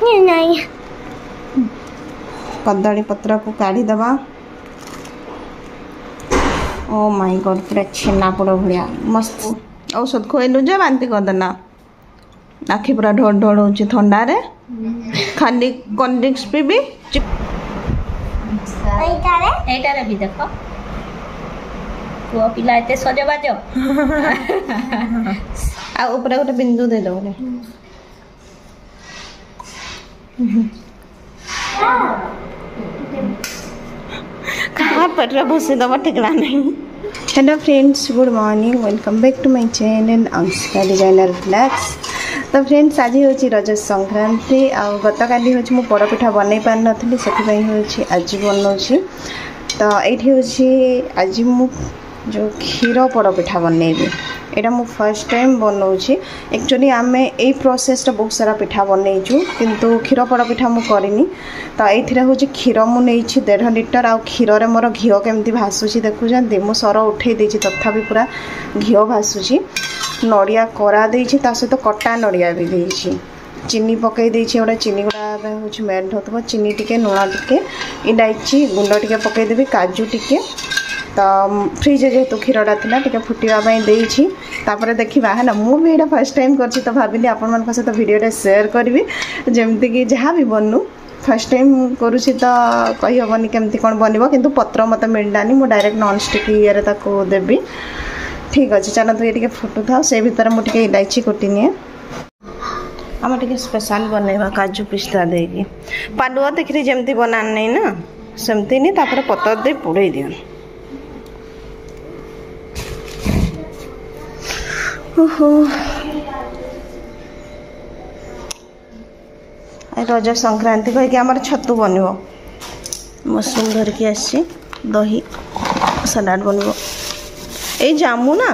नहीं कदली पत्र को काढ़ी दबा। ओ माय गॉड पूरा छेना पोड़ भाया मस्त। औषध खुएलु जे बांती करदेना आखि पूरा ढोड़ ढोड़ हो थंडारे खाली कॉन्ड्रिक्स पीबी। एटारे भी देखो पुआ पिला एते सजबाज आ ऊपर गोटे बिंदु दे दो कहाँ पर भूसी दबा ठिकना नहीं। Hello friends good morning welcome back to my channel Anshika designer blogs. तो फ्रेंड्स आज हूँ रज संक्रांति आ गत काली हूँ मु पोड़पिठा बनई पार नी से आज बनाऊँ। तो ये हूँ आज मु जो क्षीर पोड़पिठा बनइबी एटा मु फर्स्ट टाइम बनाऊँ। एक्चुअली आम यही प्रोसेस बहुत सारा पिठा बनईचु किंतु क्षीर पोड़पिठा मु करनी। तो ये हूँ क्षीर मुझे 1.5 लिटर आ क्षीर मोर घी केमती भासुची देखुं मु सर उठे देती तथापि पूरा घी भासुची। नड़िया करा देती सहित कटा नड़िया भी देती चीनी पकई देती गोटे चीनी गुड़ा हूँ मेल्ट हो चीनी टिके लुण टिके इलायची गुंड टिके पकईदेवी काजू टिके। तो फ्रिज जेहेतु क्षीरटा था टे फुटापी देखा देखा है मु भी यहाँ फर्स्ट टाइम कर तो भाविली आपण मान सहित भिडियोटा सेयार करी जमती कि जहाँ भी बनू फर्स्ट टाइम करुँची तो कही हेनी केमती कौन बनब किंतु पत्र मत मिललानी मु डायरेक्ट नॉन स्टिक ये देवी। ठीक अच्छे चलते ये फुटू था से भर मुझे इलायची कुटी निए आम टे स्पेशल बनवा काजू पिस्ता देगी पालुआ देखिए जमती बना नहीं ना सेमती नहीं तापर पतर दे पुड़े दियो। ओहो रज संक्रांति कहीकि आमर छतु बनव मशरूम धरिकी आसी दही सलाड बनव ए जामु ना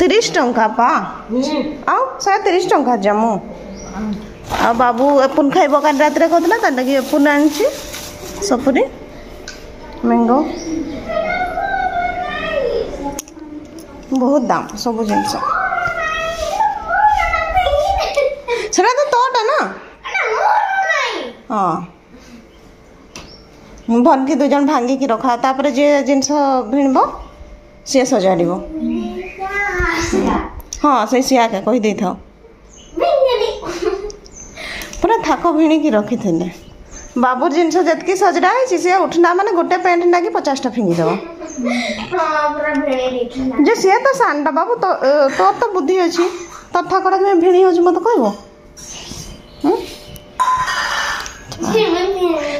30 टंका पा आउ 30 टंका जामु आ बाबू एपुन खाइब का रात कहला तार लगे एपुन आनी सपुरी मैंगो बहुत दाम सब जिनस सेटा तो तोटा ना हाँ भल कि 2 जन भांगिकी रखा तापर जे जिनस भिणब सी सजाड़ हाँ से सिया के कही दे था पूरा थाक भिणिकी रखी थे बाबूर जिनस जितकी सजड़ा है सी उठना माने गोटे पैंट नाकि 50टा फिंगिदेव जे सी तो सानटा बाबू तोर तो बुद्धि अच्छी तोर थाकटा तुम्हें भिणी हो मत कह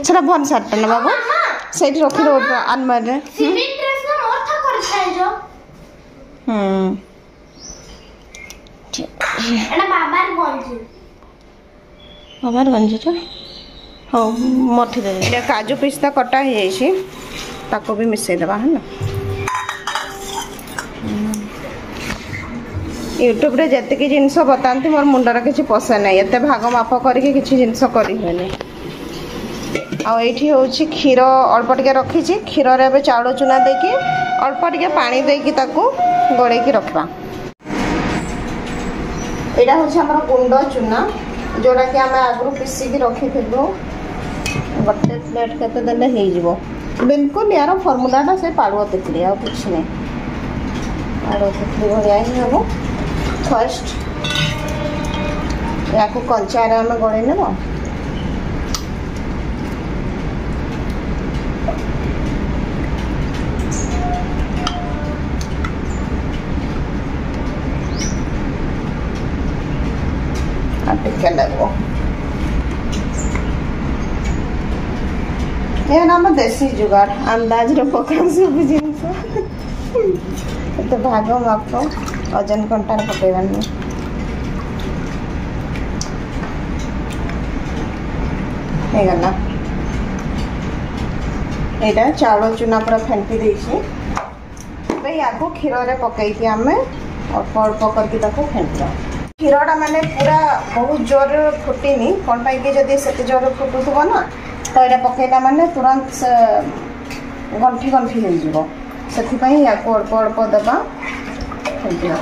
सेटा भन सार्टा ना बाबू से रखी दो आलमारी बाबार गंजी तो हाँ मथि दे काजू पिस्ता कटा हो भी मिसई देवा है ना। यूट्यूब रे जतिक जिनस बताती मोर मुंडर किसी पशे ना एत भाग माप करके किसी जिनस करें। आठी हूँ क्षीर अल्प टे रखी क्षीर ए चाउल चूना देकी अल्प टे पानी देकी गोड़े रखा। यहाँ हूँ आम गुंड चूना जोड़ा कि आम आगु पिसिक रखी गोटे प्लेट केते बिल्कुल यार फर्मूलाटा से पाड़ुआ तितली आ कि नहीं पाड़ुआ तितली भाया ही हम। फर्स्ट या कंचार आम गड़े नेब टिके लगो ये नाम देसी जुगाड़ अंदाज पका सब जिनस भाग माप वजन कंटार पकड़ानी होगला। यहाँ चाउल चूना पूरा फेंटी देती या क्षीर पकईकि आम अल्प अल्प करके फेंटा क्षीरटा माने पूरा बहुत जोर फुटनी कौन पाई जदि से जोर फुटुव ना तो यहाँ पकईला माने तुरंत गंठी गंठी हो या अल्प अल्प दबा फेंटा।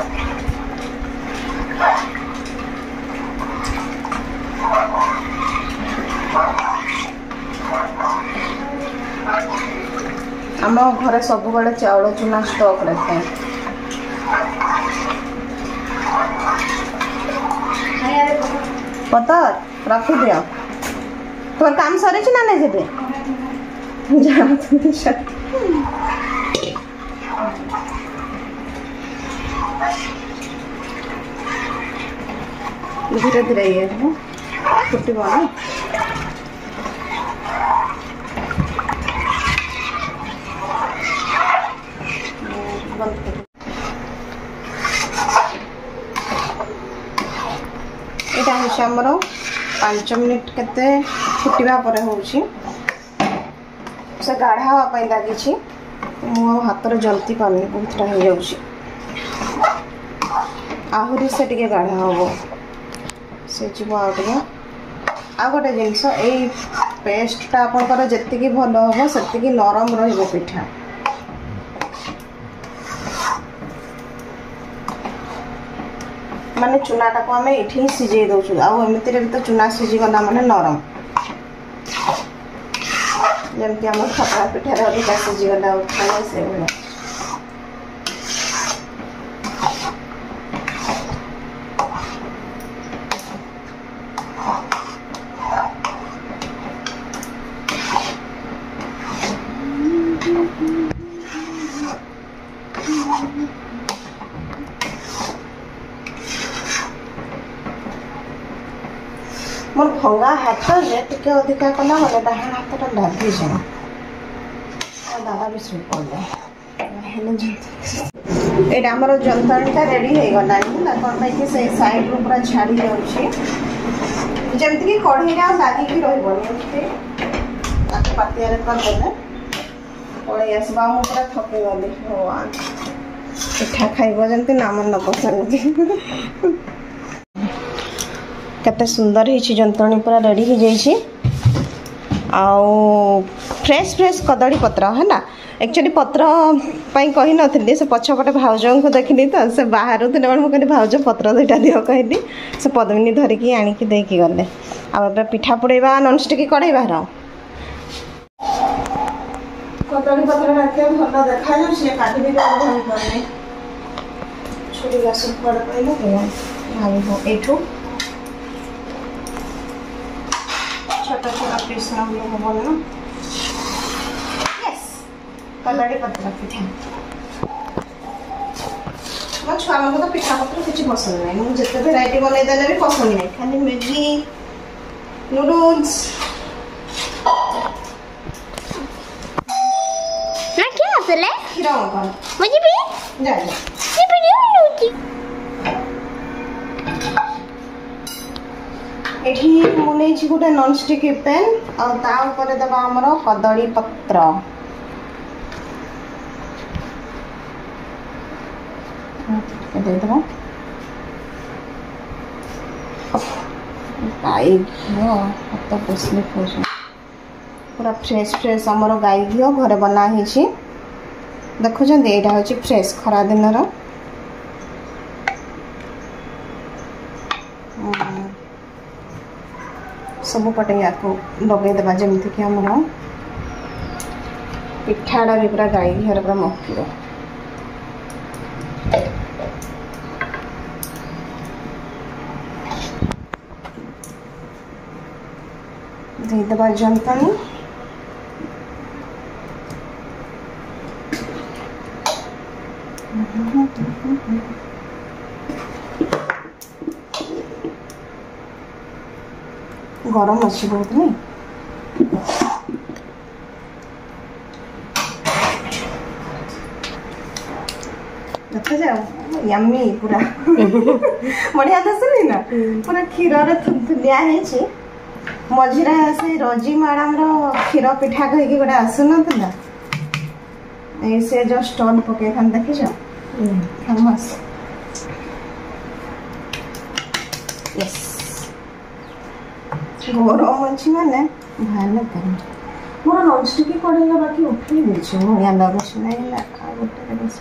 आम घर सब बड़े चाउल चूना स्टॉक रखे पतर रखी दियो तोर काम सरी ना नहीं जेबे धीरे धीरे ये फुटब ना यहाँ हूँ आमर 5 मिनिट केते फुटवा पर हूँ से गाढ़ा हाँपाई लगी मु हाथ में जल्दी पानी बहुत हो जाऊँगी आहरी से टे गाढ़ा हम से जीव आ गोटे जिनस ये पेस्टा आपंकर जी भल हम से नरम पिठा माने चूनाटा को आम ये सीझे दौचु आमती भी तो चूना सीझीगला माने नरम जमती आम खपड़ा पिठार अधिका सीझीगला खाए से भाई मोर भंगा हाथ टे अधिका कला मैंने डाहाण हाथ लगी जाए दादा भी शुभ पड़े ये आमर जंतरटा रेडी हो गला कौन कि से साइड रू पूरा छाड़ी जाऊँगी जमीक कढ़ई लगिकी रही पातिया करदे पड़े आसवा मुझे पूरा थकी गली भगवान पिठा खाइब जमी नाम न पसंद केते सुंदर ही जंतरणी पूरा रेडी हो जाइए फ्रेश फ्रेश कदली पत्र है ना एक्चुअली पत्र कही नी से पछपटे भाउज को देखनी तो से बाहर थे मुझे भाउज पत्र दुईटा दिह कहली से पद्मिनी धरिकी आणिकी देकी गले आ पिठा पुड़ेबा नॉनस्टिक कड़े बाहर कदली पत्र रखे भल देखा काटी भी छुरी गस पड़े पहले भाई एठू छोटा छोटा पीस हम ना यस कदली पत्र पिठा मो छुआ को तो पिठा पत्र किसी पसंद नहीं मुझे जिते भेराइटी बनईदेले भी पसंद नहीं खाली मैगी नूडल्स ना क्या असले खीरा कौन मुझे भी जा ये वीडियो लूची एठी मुने गोटे नॉन स्टिक पैन और दबा आमर कदली पत्र गाई घी हाथ पोषले पूरा फ्रेश फ्रेश आमर गाई घी घरे बना देखुं यहाँ हूँ फ्रेश खरा दिन सब पटे या लगेदेवा जमीक कि आम पिठाटा भी पूरा गाई घी पूरा मक्की देदेवा जंतनी गरम अच्छी बहुत नहीं देखा जाओ यम्मी पूरा बढ़िया दसनी ना पूरा क्षीर थुलिया मझीरे से रजी मैडम क्षीर पिठा कहीकि गोटे आसुन से जो स्टोन पके देखीच फेमस यस गरम अच्छी माने भाल कर मोर नॉनस्टिक कड़े बाकी उठे देछे बढ़िया लगुच नहीं गोटे बस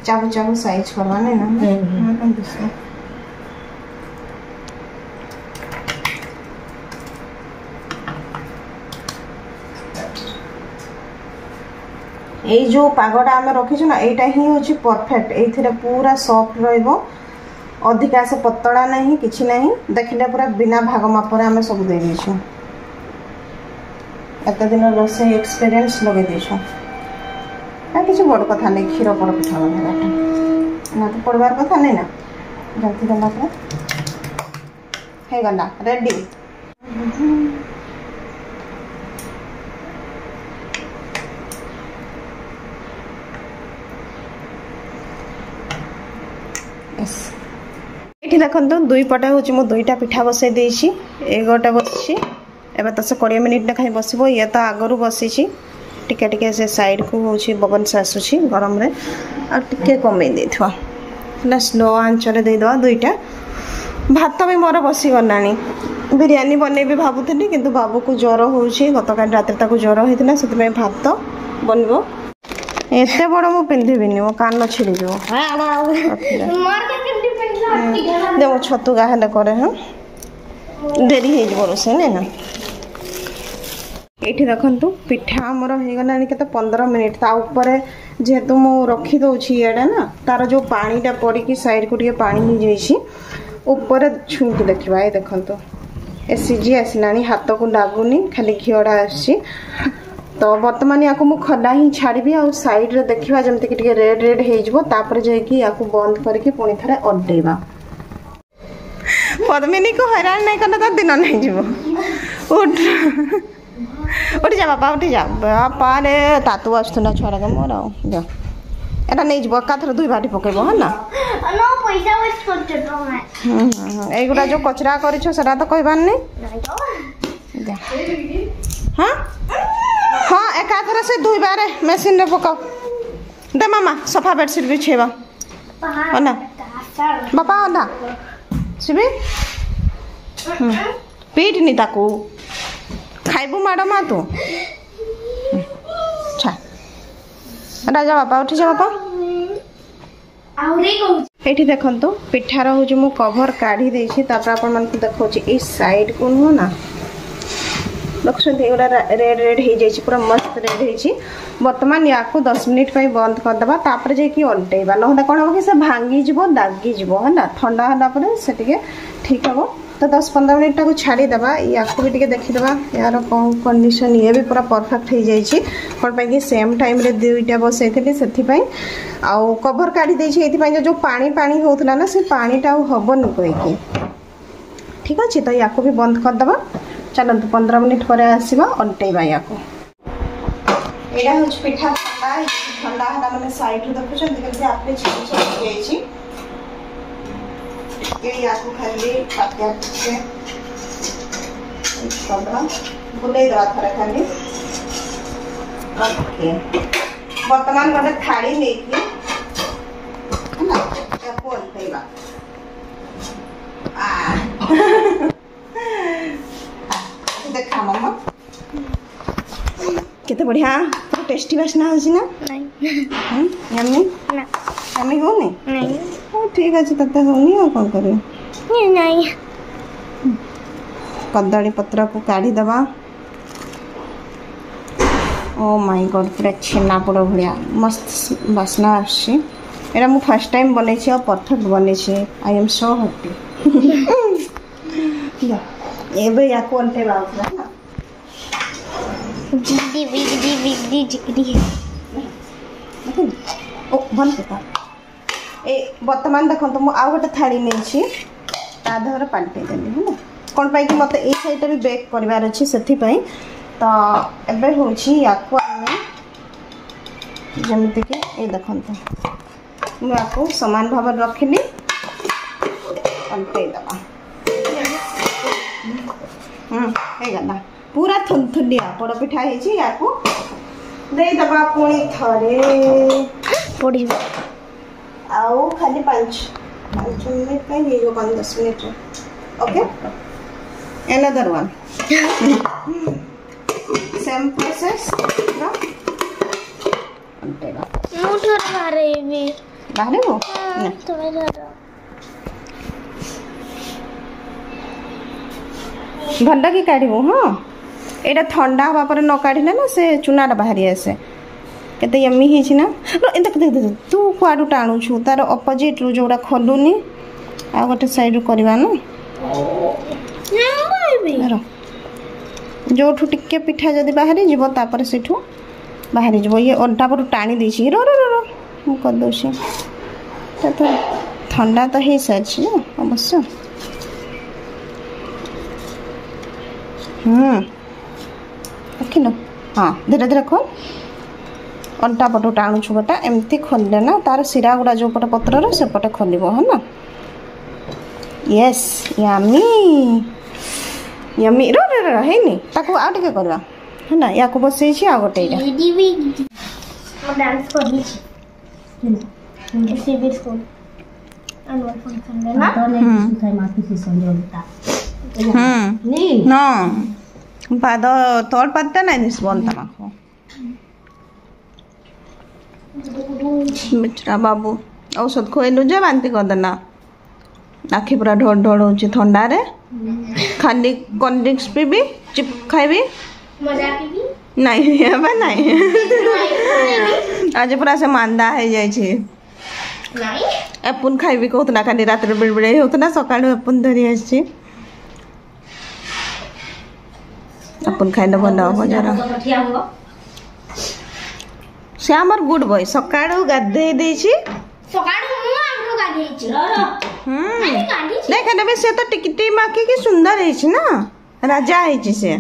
चाबू चाबू साइज करवा नहीं ना ये जो पागटा आम रखीचु ना यहाँ ही हूँ परफेक्ट ये पूरा सॉफ्ट रहिबो अधिका से पतला नहीं किछि नहीं देखले पूरा बिना भाग मापर आम सब दे देछो एत दिन रोसे एक्सपीरियंस लगे देछो किसी बड़ कथा नहीं क्षीर पड़ पिठा बनाटा ना तो पड़वार कथा नहीं ना जल्दी गला है गला रेडी ये देखो दुई पटे हूँ मो दुईटा पिठा बसई देसी ए गोटे बस एवं 10-20 मिनिट लेखाई बस ये तो आगु बसी टिके टिके से साइड को हूँ बबन से आसूसी गरम रे आ टिके कमे देना स्लो आंचरे देदेवा दुईटा भात भी मोर बसी गला बिरियानी बनैबी भावुली कि बाबू को ज्वर हो गत काल रात ज्वर होता से भात बनब एत बड़ मु पिंधिबिनी मो कान छिड़ी जो छतु गाहे करे हाँ डेरी हो रोसे नहीं ना ये देखु पिठा आमर हो गला के 15 मिनिट ता ऊपर जेहेतु मु रखी दौची ये ना तार जो पानीटा पड़ी साइड को पानी हो जाइए ऊपर छुईकी देखा ये देखो ए सीझी आसला हाथ को लगुनि खाली घीड़ा आसी तो बर्तमान या खला ही छाड़ी आ साइड रे देखा जमती कि रेड रेड होपर जा बंद करके पुणी थे अड्डेवा पद्मिनी को हैरान नहीं करना तो दिन नहीं जीव उठ उठी जा बापा उठी जा बापा रे तातु आसुना छुआ के मोर जा एटा नहीं जीव एकाथर 2 बाटी पकेब है ना एगुड़ा जो कचरा कर तो कहबार नहीं हाँ हाँ एकाथर से 2 बार मेसीन रे पकाओ दे मामा सफा बेडसीट बिछेबा ना बापा ना शिवी पीटनी ताकू खाइबू माड़ मा तू राजा बापा उठी जा बापा ये देखो पिठार हूँ मु कभर काढ़ी देछि आपण देखा ये साइड को नुह ना देखुरा रेड रेड हो जाए पूरा मस्त रेड हो बर्तमान या 10 मिनिट पर बंद करदे तापर जाकि अल्टेबा ना कौन हम कि से भांगी दागिज है ना ठंडा है से ठीक हम तो 10-15 मिनिट को छाड़ीदेवा या भी टे देखीदे यार कौन कंडीशन ये भी पूरा परफेक्ट हो जाए कौन पाई सेम टाइम रे 2टा बसई से आउ कभर काढ़ी देती जो पानी पानी होता ना से पानीटा हेनी कहीकि ठीक अच्छे तो या भी बंद करदे चलते 15 मिनिट पर आसवा अल्टेबा या हूँ पिठा ठंडा है मैंने साइड देखुं आपने छीड़ी खाली बुले दवा थोड़ा खाली ओके बर्तमान गोटे थाली नहीं अल्टेबा देखा मम्मा केते बढ़िया पूरा टेस्टी वासना होची ना नहीं यम्मी होनी नहीं ठीक अच्छे तते होनी और कौन करियो नहीं कदली पत्र को काढ़ी दबा ओ माय गॉड पूरा छेना पोड़ भाया मस्त वासना आसी एटा मु फर्स्ट टाइम बनै छी और परफेक्ट बनै छी आई एम सो हैप्पी एबे या कोनटे बाउला ना जिगदी बिगदी बिगदी जिगदी ओ बन पता ए वर्तमान देखो तो आउ गोटे थाली नहीं ता देहर पाल्टे देली है ना कौन पाई कि मते ए साइड भी बेक करबार अछि सेथि पई तो एबे होछि याको आमे जेमति कि ए देखो तो मैं आपको समान भाव रखिली पल्टे दबा हे गला पूरा थुनथुनिया पोड़ पिठा है या दे दबा पुणी थरे पड़ी आओ खाली 5 मिनट पे ये जो 10 minute okay another one same process ना अंतेगा मोटर बाहर वो ना भंडा की काढ़ हाँ यहाँ ठंडा हवा पर न काढ़ले ना से चुनाटा बाहरी आसे केते यम्मी हिची ना देख देख देख तू कुआडू टाणु छु तार अपोजिट रु जोड़ा खोलुनी आ गोटे साइड रु करबा ना रो जोठू टिके पिठा जदी बाहरी जीवो तापर सेठू बाहरी जीवो ये अंटा पर टाणी देछि रो रो रो मु कर दोछि तो ठंडा तो हे सारछि ना अवश्य रखिल हाँ धीरे धीरे खोल अंटा पटू टाणु छु बेटा एमती खोलले ना तार सिरा गुड़ा जो पटे पत्र से पटे खोलिबो है ना यस यम्मी यम्मी रो रो रो है नी ताको आ टिके करबा है ना या को बसै छी आ गोटे इटा मैं डांस कर दी छी सीबी स्कूल एनुअल फंक्शन में ना तो नहीं सुथाई माथि से संजोलता नहीं ना पाद तोड़ पत्ता नहीं दिस बोलता माखो मित्रा बाबू औषध खोइलु जे बांती कर देना आखि पूरा ढोड़ ढोड़ होची ठंडा रे खाली कोल्ड ड्रिंक्स पीबी चिप खाइबी मजा पीबी नहीं अब नहीं आज पूरा से मांदा है जाय छी नहीं एपुन खाइबी कहतना खाली रात रे बिड़बिड़े होतना सकाळु एपुन धरि आछि अपन खाइले भल हो जरा से हमर गुड बॉय सकाळु गाधे देछि सकाळु मु आगु गाधे छी नहीं खाने में से तो टिकटी माके की सुंदर है छी ना राजा है छी से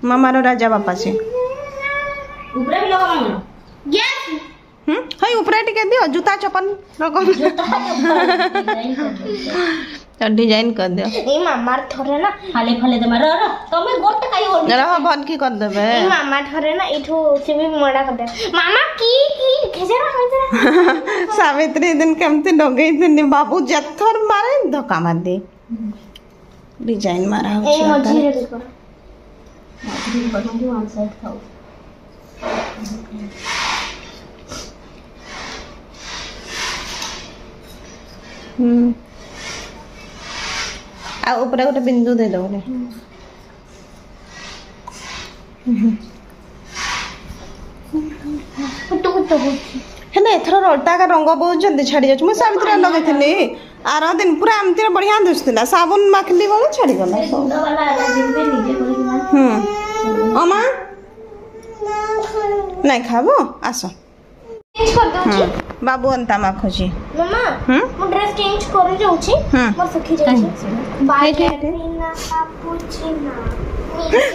मामारो राजा बापा से ऊपर भी लगा मानो यस हाय ऊपर टिके दियो जूता चप्पल रको तो डिजाइन कर दियो ए मामा थरे ना फाले फाले दे मार र तमे गोटे काई हो रह बन की कर देबे ए मामा थरे ना इठो से भी मडा कर दे मामा की खेजरा सावित्री दिन केमते डगई दिन बाबू जत्थर मारे धक्का मार दे डिजाइन मारा हो ए मझी रे देखो मझी बटन वन साइड खाओ आ ऊपर गोटे बिंदु दे दो ने कुटु हेले एथर रोटा का रंग बहुत जल्दी छाड़ी जाछ मु सावित्री लगैथिली आरो दिन पूरा आमतिर बढ़िया दुसतिला साबुन माखली गले छाड़ी गला गुंडा वाला दिन पे नीचे कर अमा नहीं खाबो आसो चेंज कर दो छी बाबू अंता मा खोजी मम्मा मु ड्रेस चेंज कर जाऊ छी मोर सखी जाऊ छी बाय ना कापुचिना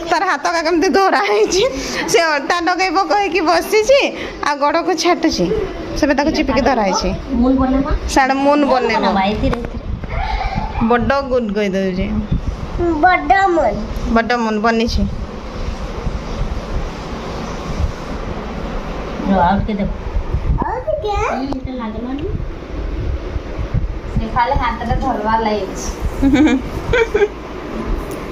तार हाथ का केमती धोरा है से अटा लगेबो कहे कि बसी छी आ गड़ को छाटु छी सेबे ताको चिपिके धरा है मून बनेबा साड मून बनेबो बाईती रहती बड्डो गुड गई दो जे बड्डो मून बनी छी रो आउट के देखो आउट क्या ये लागे मानी से खाले हाथ रे धरवा लाई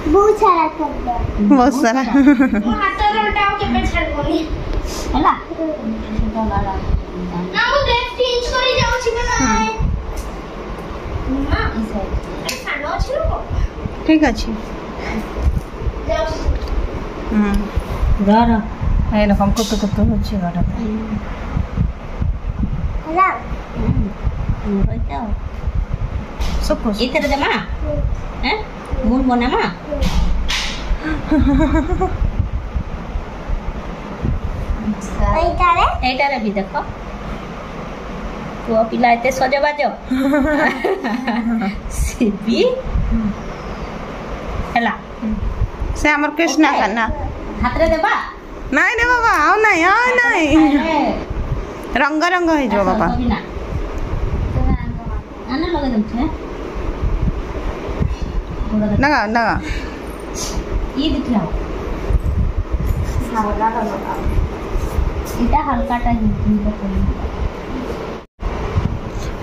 बहुत सारा कर दे बहुत सारा मो हाथ रे उठाओ के पे छड़ कोनी हला ना मु ड्रेस चेंज करी जाऊ छी ना ना इसे सानो छी नो ठीक अछि जाऊ रा ए रकम कुतु कुतु होछि गडा हला होइता सब कुछ इधर दे मां हैं मून बना मां एटा रे भी देखो तो पिला एते सजबाज सीबी हला से हमर कृष्णा खाना हाथ रे देबा नहीं रे बाबा आओ नहीं रंग रंग है जो बाबा आने लगे दम छे लगा लगा ये दिखाओ हल्का का लगाओ इटा हल्का टा ही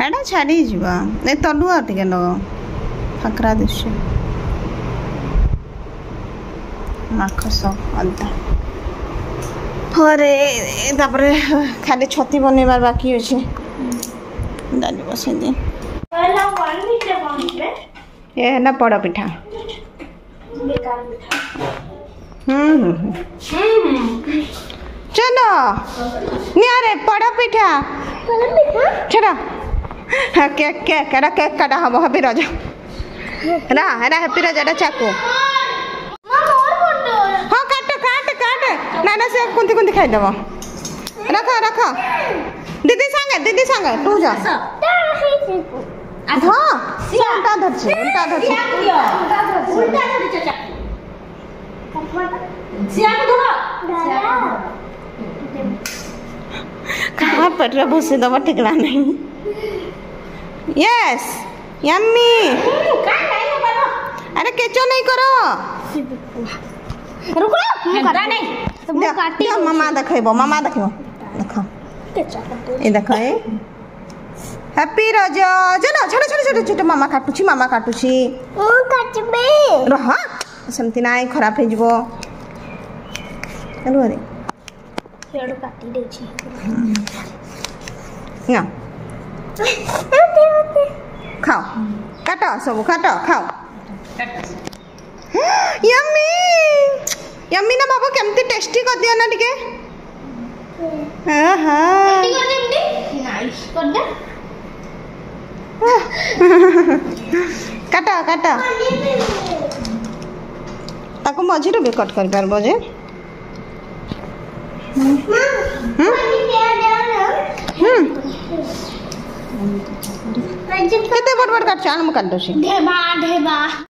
एडा छाड़ी जीवा ए तलुआ टिके लगाओ फकरा दृश्य माखस अंता फरे तापरे खाली छती बनेबार बाकी अछि दाली बसे दे पहला 1 मिनट पहुंचबे ये है ना पड़ा पिठा बेकार पिठा चल चलो निया रे पड़ा पिठा चलो हाँ केक केक एरा केक काटा हम हैप्पी रज ना एरा हैप्पी रज एरा चाकू हाँ काट काट काट ना ना से कुंती कुंती खाई देव रख रख दीदी संगे तू जा हाँ उल्टा धरछे कहाँ पटरा भूसी दबा ठिकला नहीं यस यम्मी अरे केचो नहीं करो रुको नहीं तो काटी मामा देखो देखो ये देखो हैप्पी रज चलो छोटे छोटे छोटे छोटे मामा काटुची रह सेमती ना खराब हो जीवो चलो अरे हेडो काटी दे छी ना खाओ काटो सब काटो खाओ यम्मी यम्मी ना बाबा केमती टेस्टी कर दिया ना टिके हां हां नाइस कर दे काटा काटा ताको मझिरो भी कट कर पारबो जे केते बड़ बड़ काट चाल म काट दो छी ढेबा